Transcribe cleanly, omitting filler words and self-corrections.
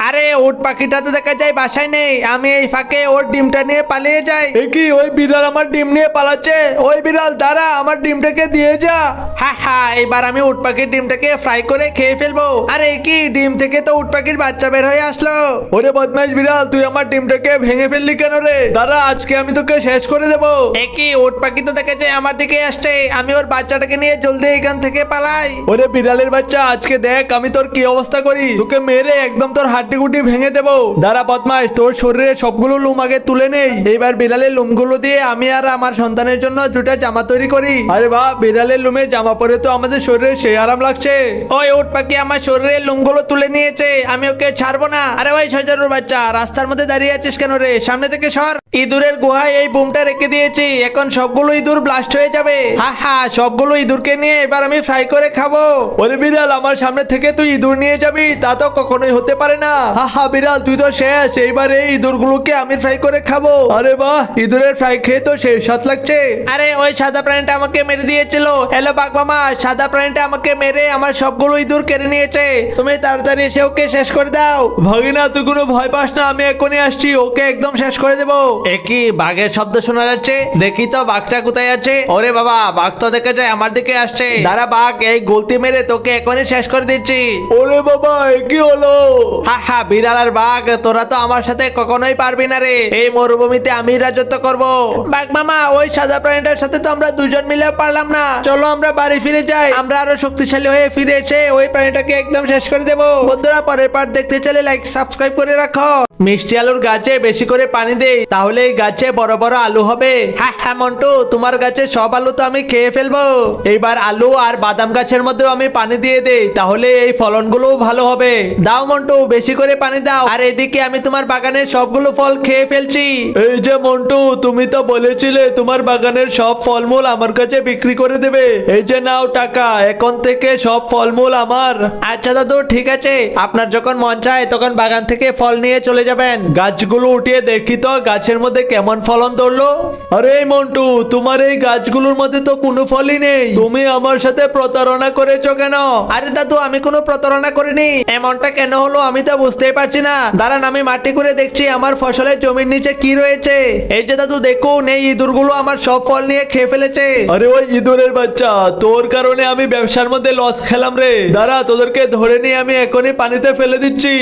আরে উট পাখিটা তো দেখা যায় বাসায় নেই, আমি এই ফাঁকে ওর ডিমটা নিয়ে পালিয়ে যাই। কি ওই বিড়াল আমার ডিম নিয়ে পালাচ্ছে? ওই বিড়াল দাঁড়া, আমার ডিমটাকে দিয়ে যা। হ্যাঁ হ্যাঁ, এবার আমি উট পাখির ডিমটাকে ফ্রাই করে খেয়ে ফেলবো। আরে কি, ডিম থেকে তো উট পাখির বাচ্চা বের হয়ে আসলো। ওরে বদমাইশ বিড়াল, তুই আমার ডিমটাকে ভেঙে ফেললি কেন রে? দাঁড়া, আজকে আমি তোকে শেষ করে দেবো। কি উট পাখি তো দেখা যায় আমার দিকে আসছে, আমি ওর বাচ্চাটাকে নিয়ে জলদি এখান থেকে পালাই। ওরে বিড়ালের বাচ্চা, আজকে দেখ আমি তোর কি অবস্থা করি। তোকে মেরে একদম তোর হাড্ডি গুড্ডি ভেঙে দেবো। দাঁড়া বদমাইশ, তোর শরীরে সবগুলো লুম আগে তুলে নেই, এইবার বিড়ালের লুমগুলো দিয়ে আমি আর আমার সন্তানের জন্য দুটা জামা তৈরি করি। আরে বাহ, বিড়ালের লুমে জামা পরে তো আমাদের শরীরে সেই আরাম লাগছে। ওই উট পাখি আমার শরীরের লুমগুলো তুলে নিয়েছে, আমি ওকে ছাড়বো না। আরে ভাই শজারুর বাচ্চা, রাস্তার মধ্যে দাঁড়িয়ে আছিস কেন রে? সামনে থেকে সর। ইঁদুরের গুহায় এই বুমটা রেখে দিয়েছি, এখন সবগুলো ইঁদুর ব্লাস্ট হয়ে যাবে। হা হা, সবগুলো ইঁদুরকে নিয়ে এবার আমি ফ্রাই করে খাবো। ওরে বিড়াল, আমার সামনে থেকে তুই ইঁদুর নিয়ে যাবি? তা তো কখনোই হতে পারে না। হা হা বিড়াল, তুই তো শেষ, এইবার এই ইঁদুরগুলোকে আমি ফ্রাই করে খাবো। আরে বাহ, ইঁদুরের ফ্রাই খেয়ে তো সেই স্বাদ লাগছে। আরে ওই সাদা প্রাণীটা আমাকে মেরে দিয়েছিল। হ্যালো বাঘ মামা, সাদা প্রাণীটা আমাকে মেরে আমার সবগুলো ইঁদুর কেড়ে নিয়েছে, তুমি তাড়াতাড়ি এসে ওকে শেষ করে দাও। ভাগিনা, তুই কোনো ভয় পাস না, আমি এখনই আসছি, ওকে একদম শেষ করে দেবো। একই বাঘের শব্দ শোনা যাচ্ছে, দেখি তো বাঘটা কোথায় আছে। ওরে বাবা, বাঘ তো দেখা যায় আমার দিকে আসছে। দাঁড়া বাঘ, এই গলতি মেরে তোকে এখনই শেষ করে দিচ্ছি। ওরে বাবা, কি হলো? হা হা, বিড়াল আর বাঘ, তোরা তো আমার সাথে কখনোই পারবি না রে, এই মরুভূমিতে আমি রাজত্ব করব। বাঘ মামা, ওই সাদা প্রাণীটার সাথে তো আমরা দুজন মিলেও পারলাম না, চলো আমরা বাড়ি ফিরে যাই, আমরা আরো শক্তিশালী হয়ে ফিরে এসে ওই প্রাণীটাকে একদম শেষ করে দেবো। বন্ধুরা, পরের পার্ট দেখতে চাইলে লাইক সাবস্ক্রাইব করে রাখো। মিষ্টি আলুর গাছে বেশি করে পানি দেই, তাহলে এই গাছে বড় বড় আলু হবে। হ্যাঁ হ্যাঁ মন্টু, তোমার গাছে সব আলু তো আমি খেয়ে ফেলবো। এইবার আলু আর বাদাম গাছের মধ্যেও আমি পানি দিয়ে দেই, তাহলে এই ফলনগুলো ভালো হবে। দাও মন্টু, বেশি করে পানি দাও। আর এদিকে আমি তোমার বাগানের সবগুলো ফল খেয়ে ফেলছি। এই যে মন্টু, তুমি তো বলেছিলে তোমার বাগানের সব ফলমূল আমার কাছে বিক্রি করে দেবে, এই যে নাও টাকা, এখন থেকে সব ফলমূল আমার। আচ্ছা দাদু, ঠিক আছে, আপনার যখন মন চায় তখন বাগান থেকে ফল নিয়ে চলে যাবেন। গাছগুলো উঠিয়ে দেখি তো গাছের মধ্যে কেমন ফলন ধরলো। আরে মন্টু, তোমার এই গাছগুলোর মধ্যে তো কোনো ফলই নেই, তুমি আমার সাথে প্রতারণা করেছো কেন? আরে দাদু, আমি কোনো প্রতারণা করিনি, এমনটা কেন হলো আমি তো বুঝতেই পারছি না। দাঁড়ান, আমি মাটি করে দেখছি আমার ফসলের জমির নিচে কি রয়েছে। এই যে দাদু দেখুন, এই ইঁদুরগুলো আমার সব ফল নিয়ে খেয়ে ফেলেছে। আরে ওই ইঁদুরের বাচ্চা, তোর কারণে আমি ব্যবসার মধ্যে লস খেলাম রে। দাঁড়া, তোদেরকে ধরে নিয়ে আমি এখনই পানিতে ফেলে দিচ্ছি।